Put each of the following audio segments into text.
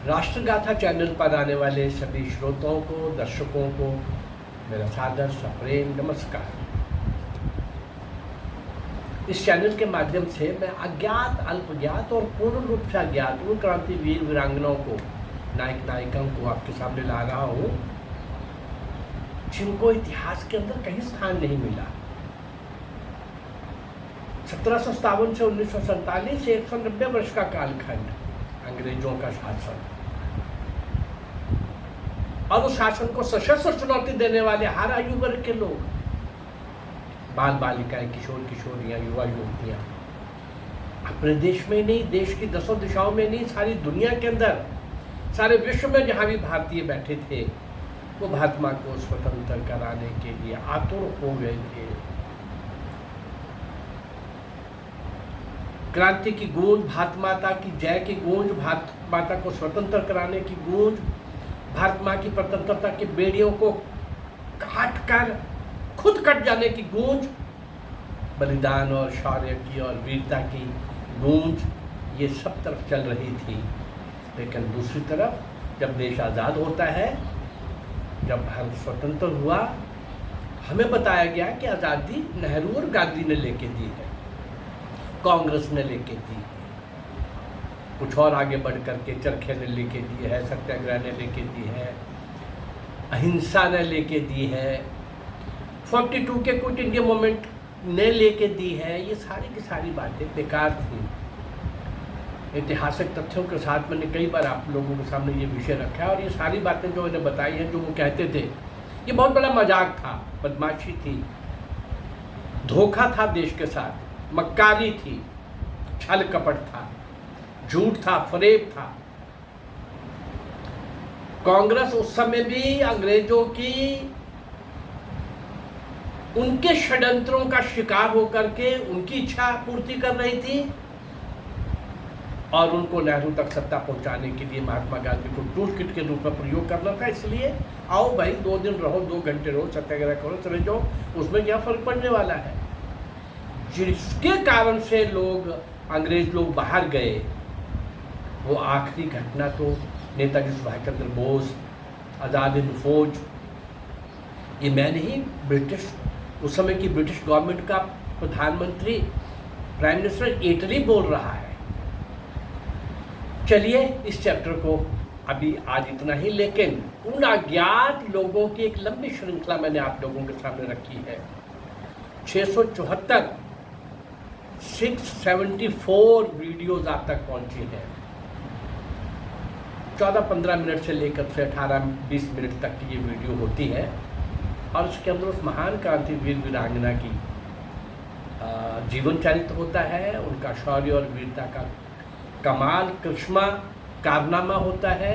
राष्ट्रगाथा channel पर आने वाले सभी श्रोताओं को, दर्शकों को मेरा सादर सप्रेम नमस्कार। इस चैनल के माध्यम से मैं अज्ञात, अल्पज्ञात और पूर्ण रूप से अज्ञात उन क्रांतिवीर वीरांगनाओं को, नायक नायिकाओं को आपके सामने ला रहा हूँ जिनको इतिहास के अंदर कहीं स्थान नहीं मिला। 1757 से 1947 190 वर्ष का कालखंड अंग्रेजों का शासन, और उस शासन को सशस्त्र चुनौती देने वाले हर आयु वर्ग के लोग, बाल बालिकाएं, किशोर किशोरियां, युवा युवतियां, अपने देश में नहीं, देश की 10 दिशाओं में नहीं, सारी दुनिया के अंदर, सारे विश्व में जहां भी भारतीय बैठे थे, वो भारत माँ को स्वतंत्र कराने के लिए आतुर हो गए थे। क्रांति की गूंज, भारत माता की जय की गूंज, भारत माता को स्वतंत्र कराने की गूंज, भारत माँ की स्वतंत्रता की बेड़ियों को काट कर खुद कट जाने की गूंज, बलिदान और शौर्य की और वीरता की गूंज, ये सब तरफ चल रही थी। लेकिन दूसरी तरफ जब देश आज़ाद होता है, जब भारत स्वतंत्र हुआ, हमें बताया गया कि आज़ादी नेहरू और गांधी ने लेके दी है, कांग्रेस ने लेके दी है, कुछ और आगे बढ़ करके चरखे ने लेके दी है, सत्याग्रह ने लेके दी है, अहिंसा ने लेके दी है, 42 के क्विट इंडिया मूवमेंट ने लेके दी है। ये सारी की सारी बातें बेकार थी। ऐतिहासिक तथ्यों के साथ मैंने कई बार आप लोगों के सामने ये विषय रखा है, और ये सारी बातें जो इन्हें बताई हैं, जो वो कहते थे, ये बहुत बड़ा मजाक था, बदमाशी थी, धोखा था देश के साथ, मक्कारी थी, छल कपट था, झूठ था, फरेब था। कांग्रेस उस समय भी अंग्रेजों की उनके षड्यंत्रों का शिकार होकर के उनकी इच्छा पूर्ति कर रही थी, और उनको नेहरू तक सत्ता पहुंचाने के लिए महात्मा गांधी को टूल किट के रूप में प्रयोग करना था। इसलिए आओ भाई, 2 दिन रहो, 2 घंटे रहो, सत्याग्रह करो, चले जाओ, उसमें क्या फर्क पड़ने वाला है। जिसके कारण से लोग, अंग्रेज लोग बाहर गए, वो आखिरी घटना तो नेताजी सुभाष चंद्र बोस, आज़ाद हिंद फौज, ये मैं नहीं, ब्रिटिश, उस समय की ब्रिटिश गवर्नमेंट का प्रधानमंत्री, प्राइम मिनिस्टर इटली बोल रहा है। चलिए इस चैप्टर को अभी आज इतना ही, लेकिन उन अज्ञात लोगों की एक लंबी श्रृंखला मैंने आप लोगों के सामने रखी है। 674 674 वीडियोज आप तक पहुंची हैं। 14-15 मिनट से लेकर से 18-20 मिनट तक की ये वीडियो होती है, और उसके अंदर उस महान क्रांतिवीर वीरांगना की जीवन चरित्र होता है, उनका शौर्य और वीरता का कमाल, करिश्मा, कारनामा होता है,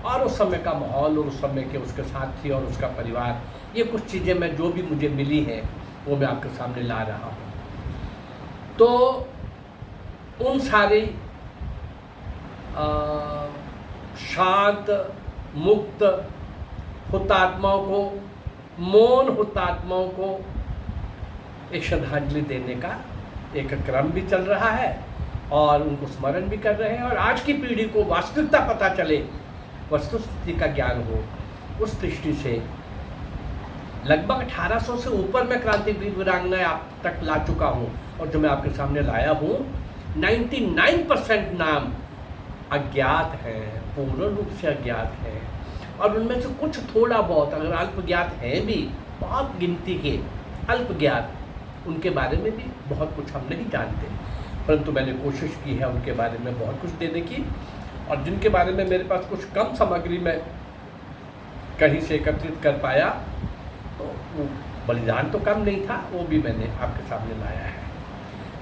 और उस समय का माहौल और उस समय के उसके साथी और उसका परिवार, ये कुछ चीज़ें मैं जो भी मुझे मिली हैं वो मैं आपके सामने ला रहा हूँ। तो उन सारी शांत, मुक्त हुतात्माओं को, मौन हुतात्माओं को एक श्रद्धांजलि देने का एक क्रम भी चल रहा है, और उनको स्मरण भी कर रहे हैं, और आज की पीढ़ी को वास्तविकता पता चले, वस्तुस्थिति का ज्ञान हो। उस दृष्टि से लगभग 1800 से ऊपर मैं क्रांतिवीर वीरांगनाएं आप तक ला चुका हूँ, और जो मैं आपके सामने लाया हूँ, 99% नाम अज्ञात हैं, पूर्ण रूप से अज्ञात हैं, और उनमें से कुछ थोड़ा बहुत अगर अल्पज्ञात हैं भी, बहुत गिनती के अल्पज्ञात, उनके बारे में भी बहुत कुछ हम नहीं जानते, परंतु मैंने कोशिश की है उनके बारे में बहुत कुछ देने की, और जिनके बारे में मेरे पास कुछ कम सामग्री में कहीं से एकत्रित कर पाया, तो वो बलिदान तो कम नहीं था, वो भी मैंने आपके सामने लाया है।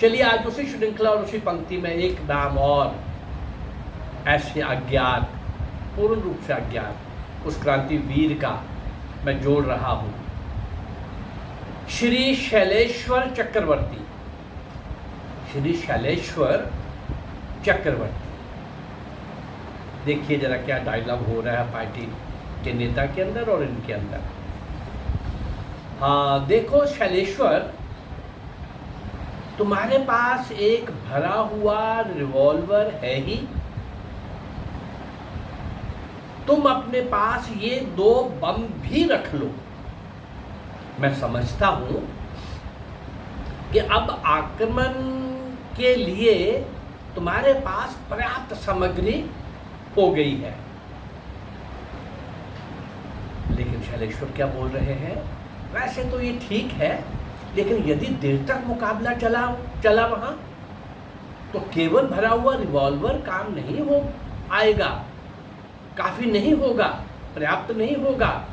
चलिए आज उसी श्रृंखला और उसी पंक्ति में एक नाम और ऐसे अज्ञात, पूर्ण रूप से अज्ञात उस क्रांतिवीर का मैं जोड़ रहा हूँ। श्री शैलेश्वर चक्रवर्ती, श्री शैलेश्वर चक्रवर्ती। देखिए जरा क्या डायलॉग हो रहा है पार्टी के नेता के अंदर और इनके अंदर। हाँ देखो शैलेश्वर, तुम्हारे पास एक भरा हुआ रिवॉल्वर है ही? तुम अपने पास ये 2 बम भी रख लो। मैं समझता हूं कि अब आक्रमण के लिए तुम्हारे पास पर्याप्त सामग्री हो गई है। लेकिन शैलेश्वर क्या बोल रहे हैं, वैसे तो ये ठीक है, लेकिन यदि देर तक मुकाबला चला वहां, तो केवल भरा हुआ रिवॉल्वर काम नहीं हो आएगा, काफी नहीं होगा, पर्याप्त नहीं होगा।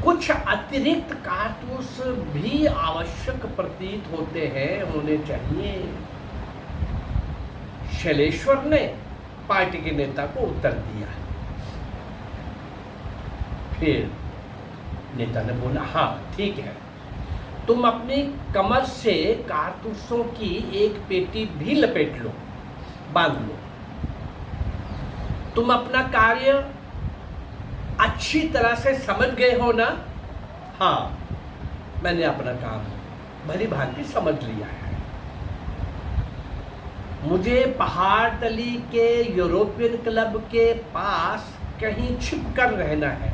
कुछ अतिरिक्त कारतूस भी आवश्यक प्रतीत होने चाहिए। शैलेश्वर ने पार्टी के नेता को उत्तर दिया। फिर नेता ने बोला, हाँ ठीक है, तुम अपनी कमर से कारतूसों की एक पेटी भी लपेट लो, बांध लो। तुम अपना कार्य अच्छी तरह से समझ गए हो ना? हाँ, मैंने अपना काम भली भांति समझ लिया है। मुझे पहाड़ तली के यूरोपियन क्लब के पास कहीं छिप कर रहना है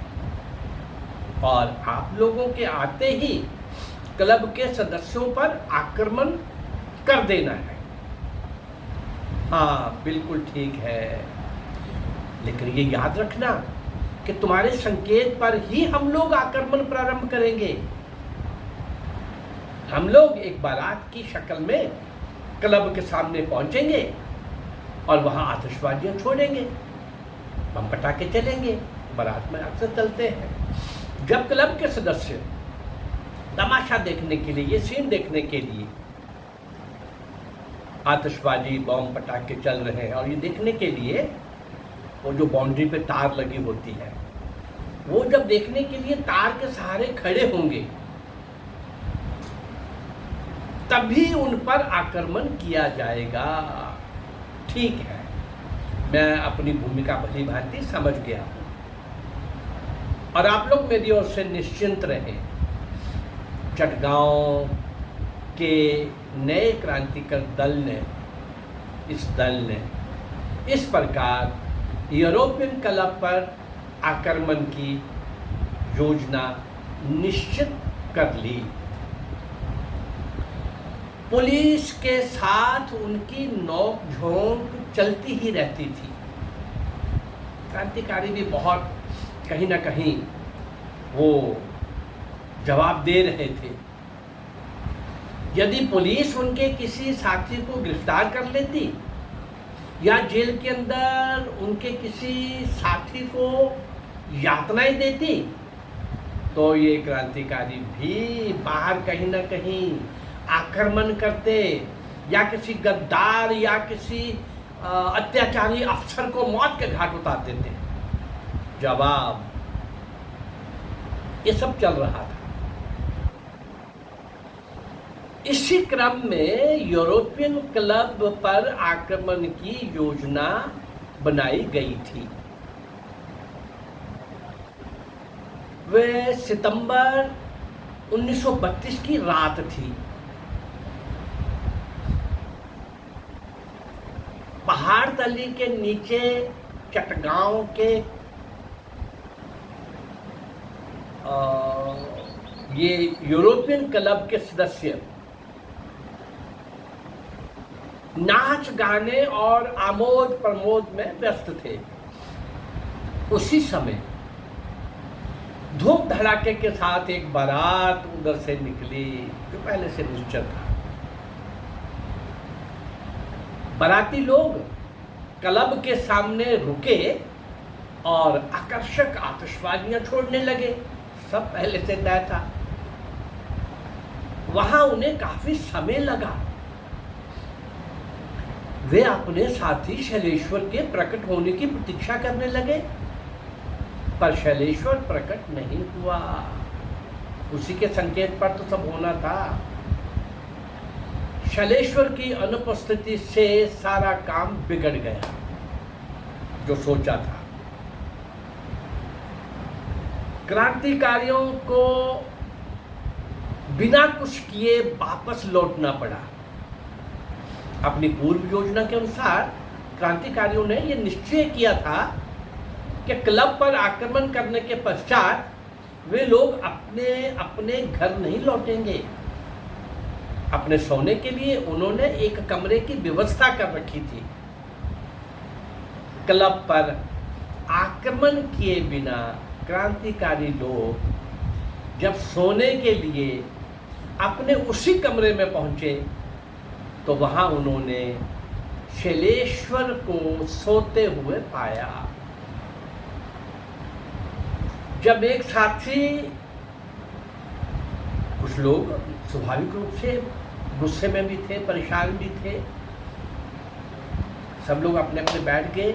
और आप लोगों के आते ही क्लब के सदस्यों पर आक्रमण कर देना है। हाँ बिल्कुल ठीक है, लेकिन ये याद रखना कि तुम्हारे संकेत पर ही हम लोग आक्रमण प्रारंभ करेंगे। हम लोग एक बारात की शक्ल में क्लब के सामने पहुंचेंगे और वहां आतिशबाजियां छोड़ेंगे, बम पटाखे चलेंगे। बारात में अक्सर चलते हैं। जब क्लब के सदस्य तमाशा देखने के लिए, ये सीन देखने के लिए आतिशबाजी बम पटाखे चल रहे हैं, और ये देखने के लिए वो जो बाउंड्री पे तार लगी होती है, वो जब देखने के लिए तार के सहारे खड़े होंगे, तभी उन पर आक्रमण किया जाएगा। ठीक है, मैं अपनी भूमिका भली भांति समझ गया हूं और आप लोग मेरी ओर से निश्चिंत रहें। चटगांव के नए क्रांतिकारी दल ने इस प्रकार यूरोपियन क्लब पर आक्रमण की योजना निश्चित कर ली। पुलिस के साथ उनकी नोक-झोंक चलती ही रहती थी। क्रांतिकारी भी बहुत कहीं ना कहीं वो जवाब दे रहे थे। यदि पुलिस उनके किसी साथी को गिरफ्तार कर लेती या जेल के अंदर उनके किसी साथी को यातनाएं देती, तो ये क्रांतिकारी भी बाहर कहीं ना कहीं आक्रमण करते या किसी गद्दार या किसी अत्याचारी अफसर को मौत के घाट उतार देते। जवाब ये सब चल रहा था। इसी क्रम में यूरोपियन क्लब पर आक्रमण की योजना बनाई गई थी। वह सितंबर 1932 की रात थी। पहाड़ तली के नीचे चटगांव के ये यूरोपियन क्लब के सदस्य नाच गाने और आमोद प्रमोद में व्यस्त थे। उसी समय धूम धड़ाके के साथ एक बारात उधर से निकली जो पहले से निश्चित था। बाराती लोग क्लब के सामने रुके और आकर्षक आतिशबाजियां छोड़ने लगे। सब पहले से तय था। वहां उन्हें काफी समय लगा। वे अपने साथी शैलेश्वर के प्रकट होने की प्रतीक्षा करने लगे, पर शैलेश्वर प्रकट नहीं हुआ। उसी के संकेत पर तो सब होना था। शैलेश्वर की अनुपस्थिति से सारा काम बिगड़ गया जो सोचा था। क्रांतिकारियों को बिना कुछ किए वापस लौटना पड़ा। अपनी पूर्व योजना के अनुसार क्रांतिकारियों ने यह निश्चय किया था कि क्लब पर आक्रमण करने के पश्चात वे लोग अपने अपने घर नहीं लौटेंगे। अपने सोने के लिए उन्होंने एक कमरे की व्यवस्था कर रखी थी। क्लब पर आक्रमण किए बिना क्रांतिकारी लोग जब सोने के लिए अपने उसी कमरे में पहुंचे तो वहां उन्होंने शैलेश्वर को सोते हुए पाया। जब एक साथी, कुछ लोग स्वाभाविक रूप से गुस्से में भी थे, परेशान भी थे, सब लोग अपने अपने बैठ गए।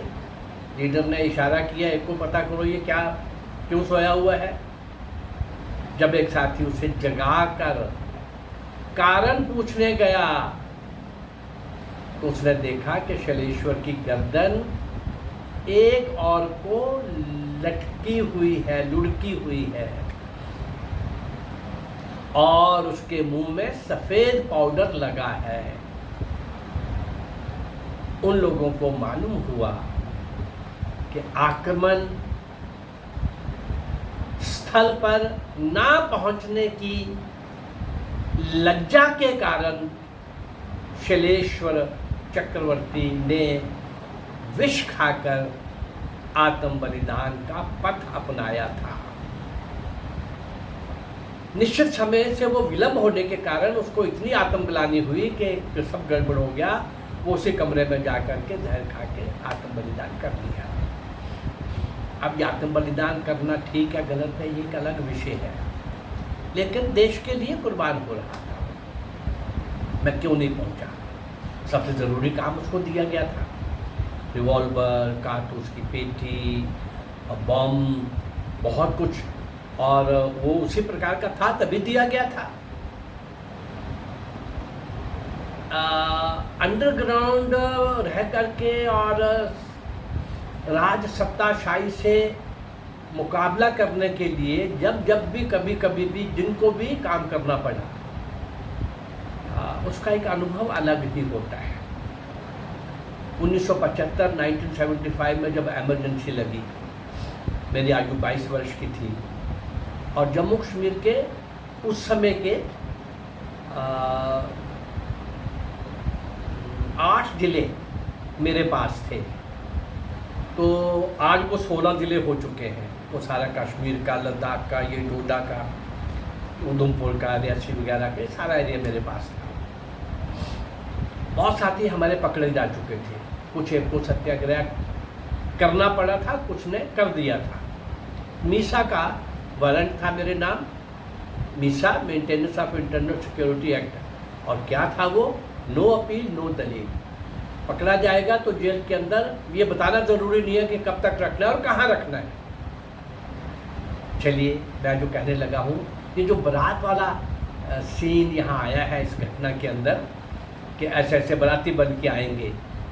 लीडर ने इशारा किया, एक को पता करो ये क्या, क्यों सोया हुआ है। जब एक साथी उसे जगाकर कारण पूछने गया तो उसने देखा कि शैलेश्वर की गर्दन एक और को लटकी हुई है, लुढ़की हुई है और उसके मुंह में सफेद पाउडर लगा है। उन लोगों को मालूम हुआ कि आक्रमण स्थल पर ना पहुंचने की लज्जा के कारण शैलेश्वर चक्रवर्ती ने विष खाकर आत्म बलिदान का पथ अपनाया था। निश्चित समय से वो विलंब होने के कारण उसको इतनी आत्मग्लानि हुई कि सब गड़बड़ हो गया। वो उसी कमरे में जाकर के जहर खा के आत्म बलिदान कर दिया। अब ये आत्म बलिदान करना ठीक है गलत है ये एक अलग विषय है, लेकिन देश के लिए कुर्बान हो रहा था। मैं क्यों नहीं पहुंचा? सबसे ज़रूरी काम उसको दिया गया था, रिवॉल्वर, कारतूस की पेटी, बम, बहुत कुछ, और वो उसी प्रकार का था तभी दिया गया था। अंडरग्राउंड रह करके और राज सत्ताशाही से मुकाबला करने के लिए जब भी कभी भी जिनको भी काम करना पड़ा, उसका एक अनुभव अलग ही होता है। 1975 में जब इमरजेंसी लगी, मेरी आयु 22 वर्ष की थी और जम्मू कश्मीर के उस समय के 8 ज़िले मेरे पास थे। तो आज वो 16 ज़िले हो चुके हैं। वो सारा कश्मीर का, लद्दाख का, ये डोडा का, उधमपुर का, रियासी वगैरह का सारा एरिया मेरे पास था। बहुत साथी हमारे पकड़े जा चुके थे। कुछ एक को सत्याग्रह करना पड़ा था, कुछ ने कर दिया था। मीसा का वारंट था मेरे नाम, Misa maintenance of internal security act. और क्या था वो? नो अपील नो दलील। पकड़ा जाएगा तो जेल के अंदर ये बताना ज़रूरी नहीं है कि कब तक रखना है और कहाँ रखना है। चलिए, मैं जो कहने लगा हूँ, ये जो बारात वाला सीन यहाँ आया है इस घटना के अंदर कि ऐसे ऐसे बाराती बन के आएंगे,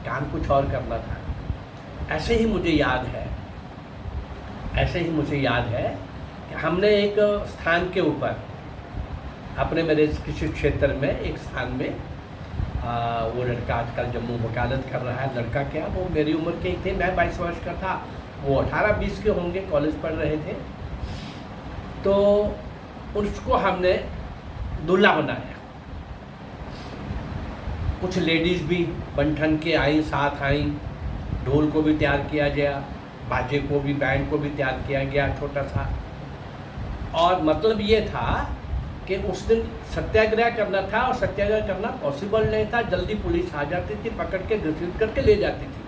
काम कुछ और करना था। ऐसे ही मुझे याद है कि हमने एक स्थान के ऊपर अपने मेरे किसी क्षेत्र में एक स्थान में वो लड़का आजकल जम्मू वकालत कर रहा है। लड़का क्या, वो मेरी उम्र के ही थे, मैं 22 वर्ष का था, वो 18-20 के होंगे, कॉलेज पढ़ रहे थे। तो उसको हमने दूल्हा बनाया। कुछ लेडीज़ भी बन के आई, साथ आई, ढोल को भी तैयार किया गया, बाजे को भी, बैंड को भी तैयार किया गया छोटा सा। और मतलब ये था कि उस दिन सत्याग्रह करना था और सत्याग्रह करना पॉसिबल नहीं था। जल्दी पुलिस आ जाती थी, पकड़ के घसीट करके ले जाती थी।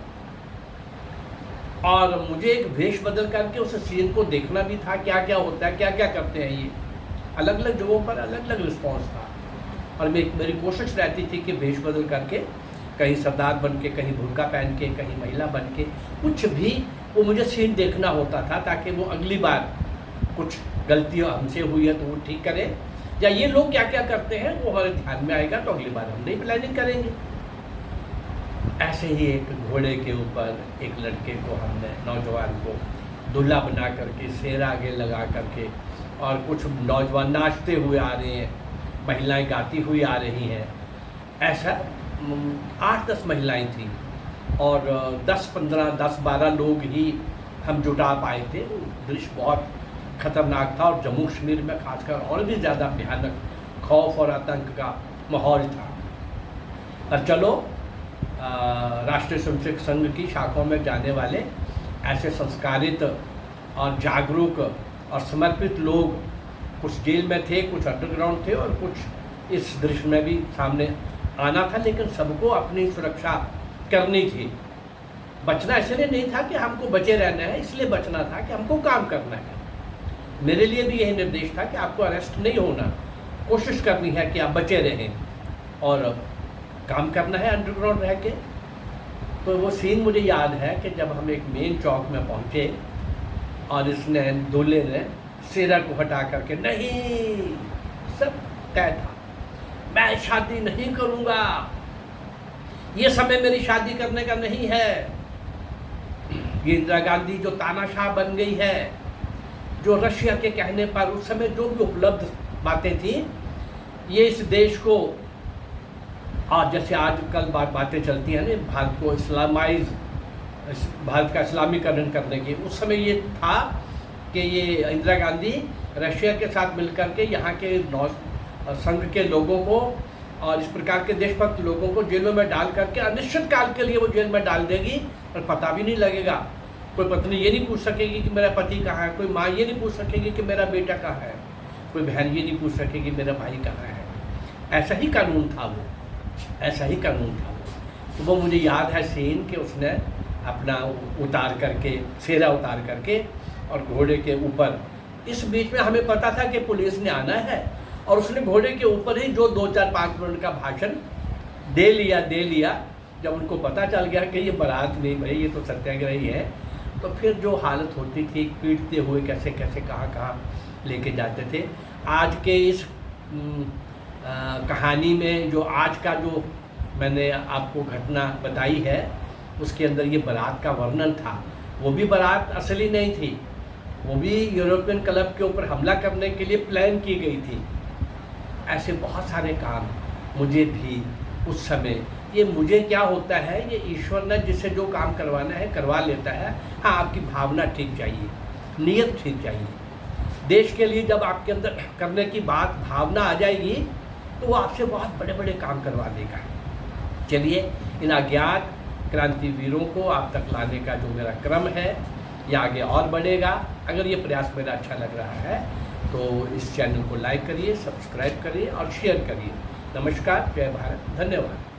और मुझे एक वेश बदल करके उस सीन को देखना भी था, क्या क्या होता है, क्या क्या करते हैं ये। अलग अलग जगहों पर अलग अलग रिस्पॉन्स था। और मेरी कोशिश रहती थी कि वेश बदल करके, कहीं सरदार बन के, कहीं भुर्का पहन के, कहीं महिला बन के, कुछ भी वो मुझे सीन देखना होता था, ताकि वो अगली बार कुछ गलतियाँ हमसे हुई है तो वो ठीक करें, या ये लोग क्या क्या करते हैं वो हमारे ध्यान में आएगा तो अगली बार हम नई प्लानिंग करेंगे। ऐसे ही एक घोड़े के ऊपर एक लड़के को हमने, नौजवान को दूल्हा बना करके, शेर आगे लगा करके, और कुछ नौजवान नाचते हुए आ रहे हैं, महिलाएं गाती हुई आ रही हैं। ऐसा 8-10 महिलाएं थी और 10-15, 10-12 लोग ही हम जुटा पाए थे। वो दृश्य बहुत खतरनाक था और जम्मू कश्मीर में खासकर और भी ज़्यादा भयानक खौफ और आतंक का माहौल था। पर चलो, राष्ट्रीय स्वयंसेवक संघ की शाखाओं में जाने वाले ऐसे संस्कारित और जागरूक और समर्पित लोग कुछ जेल में थे, कुछ अंडरग्राउंड थे और कुछ इस दृश्य में भी सामने आना था, लेकिन सबको अपनी सुरक्षा करनी थी। बचना इसलिए नहीं था कि हमको बचे रहना है, इसलिए बचना था कि हमको काम करना है। मेरे लिए भी यही निर्देश था कि आपको अरेस्ट नहीं होना, कोशिश करनी है कि आप बचे रहें और काम करना है अंडरग्राउंड रह के। तो वो सीन मुझे याद है कि जब हम एक मेन चौक में पहुँचे और इसने दूल्हे ने सिरा को हटा करके, नहीं, सब तय था, मैं शादी नहीं करूँगा, ये समय मेरी शादी करने का नहीं है। ये इंदिरा गांधी जो तानाशाह बन गई है, जो रशिया के कहने पर उस समय जो भी उपलब्ध बातें थी, ये इस देश को, आज जैसे आजकल बातें चलती हैं ना, भारत को भारत का इस्लामीकरण करने की, उस समय ये था कि ये इंदिरा गांधी रशिया के साथ मिलकर के यहाँ के संघ के लोगों को और इस प्रकार के देशभक्त लोगों को जेलों में डाल करके अनिश्चित काल के लिए वो जेल में डाल देगी और पता भी नहीं लगेगा। कोई पत्नी ये नहीं पूछ सकेगी कि मेरा पति कहाँ है, कोई माँ ये नहीं पूछ सकेगी कि मेरा बेटा कहाँ है, कोई बहन ये नहीं पूछ सकेगी मेरा भाई कहाँ है। ऐसा ही कानून था वो, ऐसा ही कानून था वो। तो वो मुझे याद है सीन कि उसने अपना उतार करके, सेहरा उतार करके और घोड़े के ऊपर, इस बीच में हमें पता था कि पुलिस ने आना है और उसने घोड़े के ऊपर ही जो 2-4-5 मिनट का भाषण दे लिया। जब उनको पता चल गया कि ये बारात नहीं भाई, ये तो सत्याग्रही है, तो फिर जो हालत होती थी, पीटते हुए कैसे कैसे कहाँ लेके जाते थे। आज के इस कहानी में जो आज का जो मैंने आपको घटना बताई है, उसके अंदर ये बारात का वर्णन था। वो भी बारात असली नहीं थी, वो भी यूरोपियन क्लब के ऊपर हमला करने के लिए प्लान की गई थी। ऐसे बहुत सारे काम मुझे भी उस समय, ये मुझे क्या होता है, ये ईश्वर ने जिससे जो काम करवाना है करवा लेता है। हाँ, आपकी भावना ठीक चाहिए, नीयत ठीक चाहिए। देश के लिए जब आपके अंदर करने की बात भावना आ जाएगी तो वो आपसे बहुत बड़े बड़े काम करवा देगा। चलिए, इन अज्ञात क्रांतिवीरों को आप तक लाने का जो मेरा क्रम है, ये आगे और बढ़ेगा। अगर ये प्रयास मेरा अच्छा लग रहा है तो इस चैनल को लाइक करिए, सब्सक्राइब करिए और शेयर करिए। नमस्कार, जय भारत, धन्यवाद।